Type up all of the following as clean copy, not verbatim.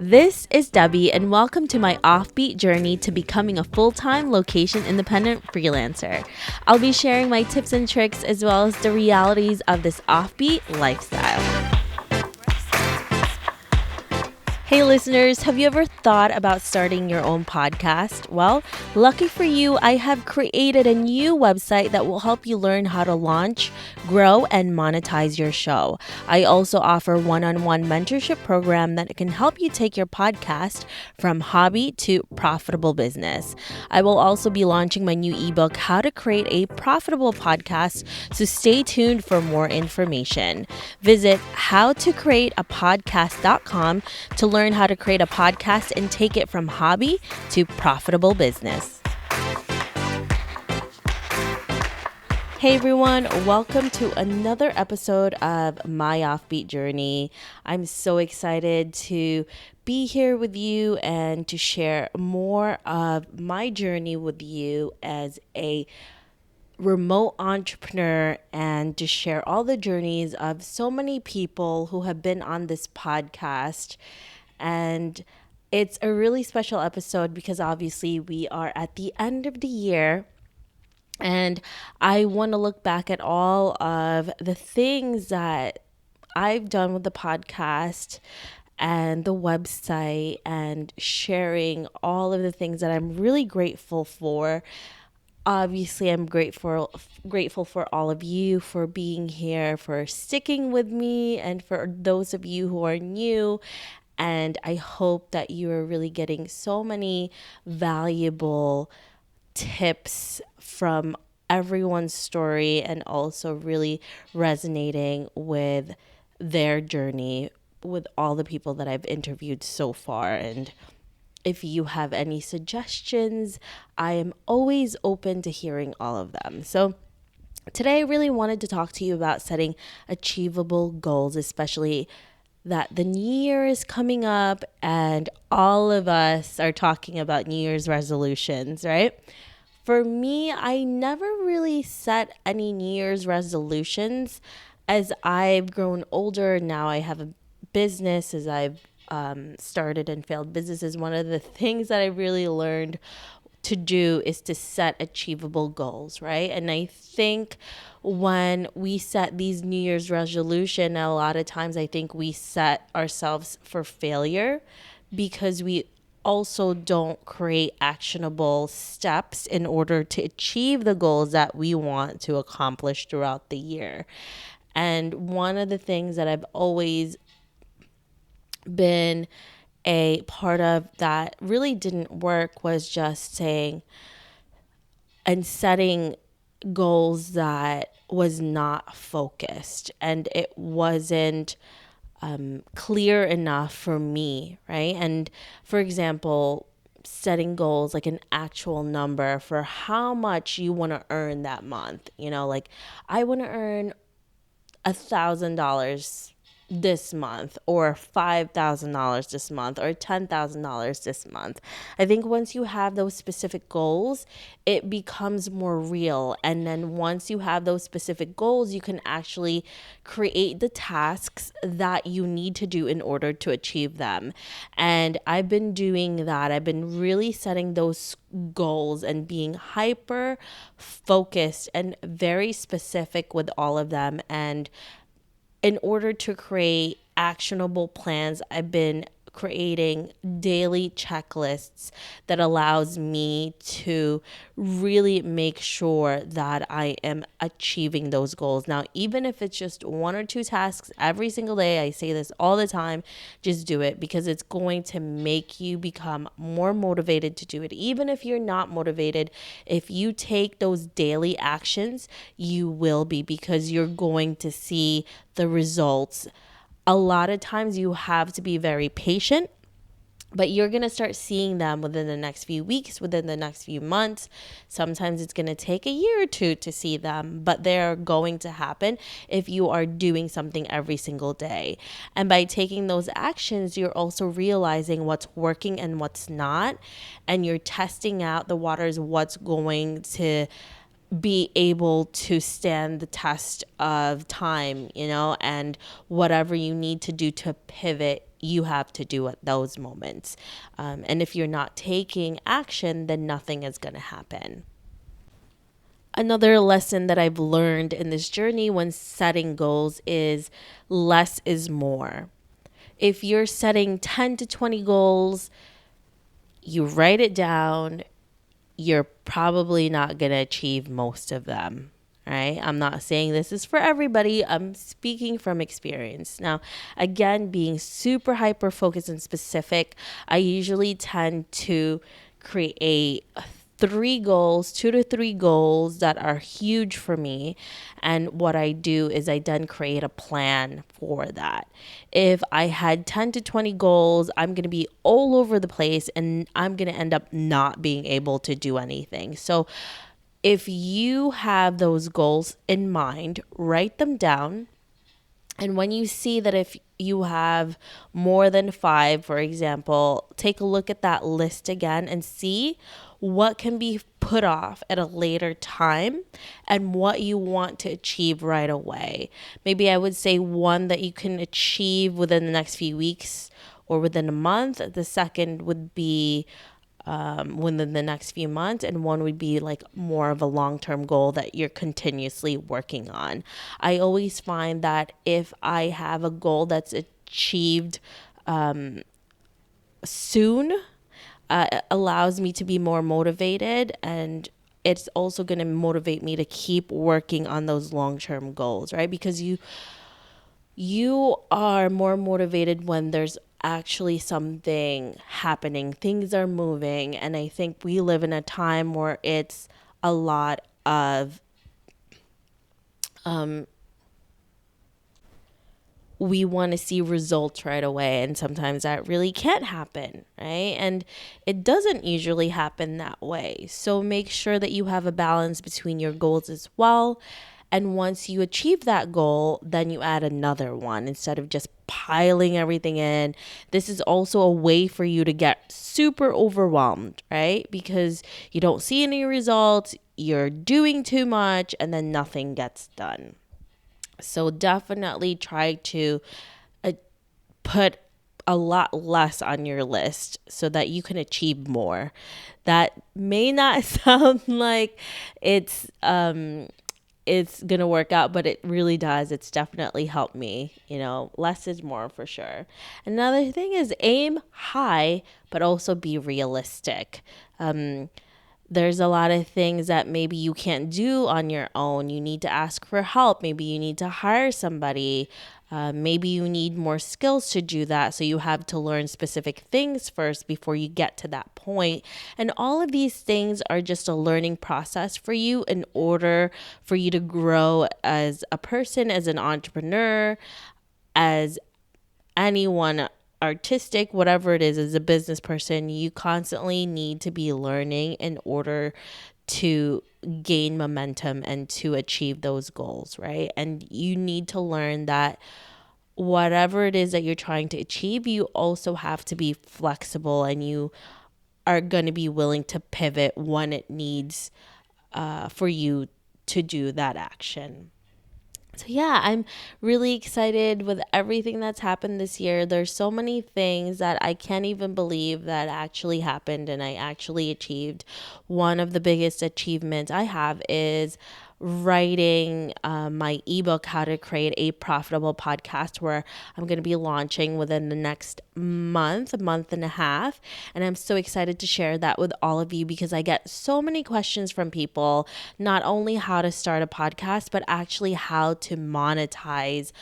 This is Debbie, and welcome to my Offbeat journey to becoming a full-time location-independent freelancer. I'll be sharing my tips and tricks as well as the realities of this offbeat lifestyle. Hey listeners, have you ever thought about starting your own podcast? Well, lucky for you, I have created a new website that will help you learn how to launch, grow, and monetize your show. I also offer one-on-one mentorship program that can help you take your podcast from hobby to profitable business. I will also be launching my new ebook, How to Create a Profitable Podcast, so stay tuned for more information. Visit howtocreateapodcast.com to learn how to create a podcast and take it from hobby to profitable business. Hey everyone, welcome to another episode of my Offbeat journey. I'm so excited to be here with you and to share more of my journey with you as a remote entrepreneur and to share all the journeys of so many people who have been on this podcast. And it's a really special episode because obviously we are at the end of the year. And I want to look back at all of the things that I've done with the podcast and the website and sharing all of the things that I'm really grateful for. Obviously, I'm grateful for all of you for being here, for sticking with me, and for those of you who are new. And I hope that you are really getting so many valuable tips from everyone's story and also really resonating with their journey with all the people that I've interviewed so far. And if you have any suggestions, I am always open to hearing all of them. So today I really wanted to talk to you about setting achievable goals, especially that the new year is coming up and all of us are talking about New Year's resolutions, right? For me, I never really set any New Year's resolutions. As I've grown older, now I have a business, as I've started and failed businesses. One of the things that I really learned to do is to set achievable goals, right? And I think when we set these New Year's resolution, a lot of times I think we set ourselves for failure because we also don't create actionable steps in order to achieve the goals that we want to accomplish throughout the year. And one of the things that I've always been a part of that really didn't work was just saying and setting goals that was not focused and it wasn't clear enough for me, right? And for example, setting goals like an actual number for how much you want to earn that month. Like I want to earn $1,000 this month or $5,000 this month or $10,000 this month. I think once you have those specific goals, it becomes more real. And then once you have those specific goals, you can actually create the tasks that you need to do in order to achieve them. And I've been doing that. I've been really setting those goals and being hyper focused and very specific with all of them. And in order to create actionable plans, I've been creating daily checklists that allows me to really make sure that I am achieving those goals. Now, even if it's just one or two tasks every single day, I say this all the time, just do it because it's going to make you become more motivated to do it. Even if you're not motivated, if you take those daily actions, you will be because you're going to see the results. A lot of times you have to be very patient, but you're going to start seeing them within the next few weeks, within the next few months. Sometimes it's going to take a year or two to see them, but they're going to happen if you are doing something every single day. And by taking those actions, you're also realizing what's working and what's not. And you're testing out the waters, what's going to be able to stand the test of time, and whatever you need to do to pivot, you have to do at those moments. And if you're not taking action, then nothing is going to happen. Another lesson that I've learned in this journey when setting goals is less is more. If you're setting 10 to 20 goals, you write it down, you're probably not going to achieve most of them, right? I'm not saying this is for everybody. I'm speaking from experience. Now, again, being super hyper focused and specific, I usually tend to create two to three goals that are huge for me. And what I do is I then create a plan for that. If I had 10 to 20 goals, I'm going to be all over the place and I'm going to end up not being able to do anything. So if you have those goals in mind, write them down. And when you see that if you have more than five, for example, take a look at that list again and see what can be put off at a later time and what you want to achieve right away. Maybe I would say one that you can achieve within the next few weeks or within a month. The second would be within the next few months, and one would be like more of a long-term goal that you're continuously working on. I always find that if I have a goal that's achieved soon, it allows me to be more motivated, and it's also going to motivate me to keep working on those long-term goals, right? Because you are more motivated when there's actually something happening. Things are moving. And I think we live in a time where it's a lot of we want to see results right away. And sometimes that really can't happen, right? And it doesn't usually happen that way. So make sure that you have a balance between your goals as well. And once you achieve that goal, then you add another one instead of just piling everything in. This is also a way for you to get super overwhelmed, right? Because you don't see any results, you're doing too much, and then nothing gets done. So definitely try to put a lot less on your list so that you can achieve more. That may not sound like it's gonna work out, but it really does. It's definitely helped me. Less is more for sure. Another thing is aim high, but also be realistic. There's a lot of things that maybe you can't do on your own. You need to ask for help. Maybe you need to hire somebody. Maybe you need more skills to do that. So you have to learn specific things first before you get to that point. And all of these things are just a learning process for you in order for you to grow as a person, as an entrepreneur, as anyone artistic, whatever it is, as a business person. You constantly need to be learning in order to gain momentum and to achieve those goals, right? And you need to learn that whatever it is that you're trying to achieve, you also have to be flexible, and you are going to be willing to pivot when it needs for you to do that action. So yeah, I'm really excited with everything that's happened this year. There's so many things that I can't even believe that actually happened and I actually achieved. One of the biggest achievements I have is writing my ebook, How to Create a Profitable Podcast, where I'm going to be launching within the next month and a half. And I'm so excited to share that with all of you because I get so many questions from people, not only how to start a podcast, but actually how to monetize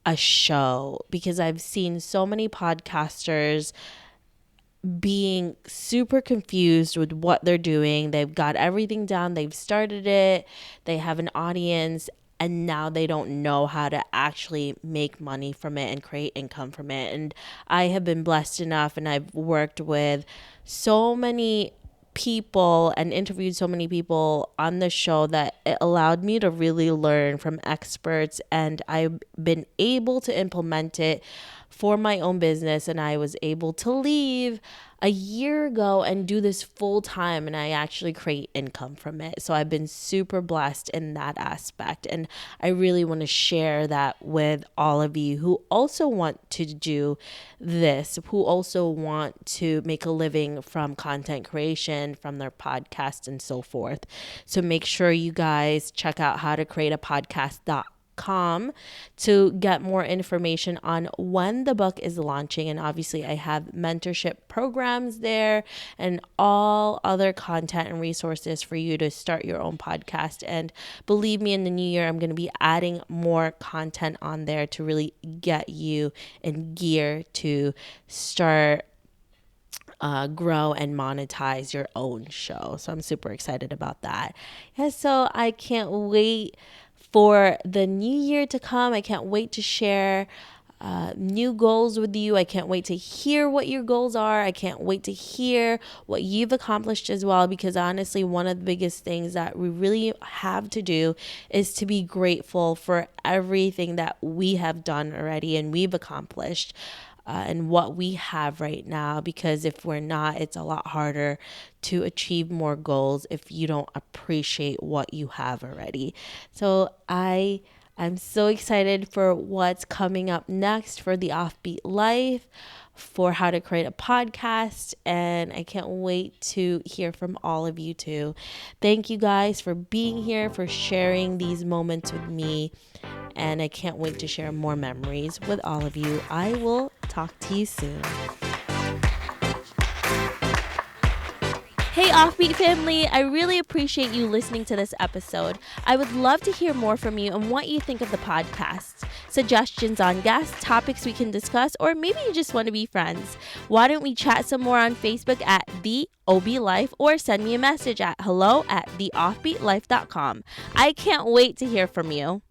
a show, because I've seen so many podcasters being super confused with what they're doing. They've got everything down. They've started it. They have an audience, and now they don't know how to actually make money from it and create income from it. And I have been blessed enough, and I've worked with so many people and interviewed so many people on the show that it allowed me to really learn from experts, and I've been able to implement it for my own business, and I was able to leave a year ago and do this full time, and I actually create income from it. So I've been super blessed in that aspect. And I really want to share that with all of you who also want to do this, who also want to make a living from content creation, from their podcast, and so forth. So make sure you guys check out how to create a podcast.com to get more information on when the book is launching. And obviously, I have mentorship programs there and all other content and resources for you to start your own podcast. And believe me, in the new year, I'm going to be adding more content on there to really get you in gear to start grow and monetize your own show. So I'm super excited about that. Yeah, so I can't wait for the new year to come. I can't wait to share new goals with you. I can't wait to hear what your goals are. I can't wait to hear what you've accomplished as well, because honestly, one of the biggest things that we really have to do is to be grateful for everything that we have done already and we've accomplished. And what we have right now, because if we're not, it's a lot harder to achieve more goals if you don't appreciate what you have already. So I'm so excited for what's coming up next for the Offbeat Life, for how to create a podcast, and I can't wait to hear from all of you too. Thank you guys for being here, for sharing these moments with me, and I can't wait to share more memories with all of you. I will talk to you soon. Hey, Offbeat family, I really appreciate you listening to this episode. I would love to hear more from you and what you think of the podcast. Suggestions on guests, topics we can discuss, or maybe you just want to be friends. Why don't we chat some more on Facebook at The OB Life, or send me a message at hello@theoffbeatlife.com. I can't wait to hear from you.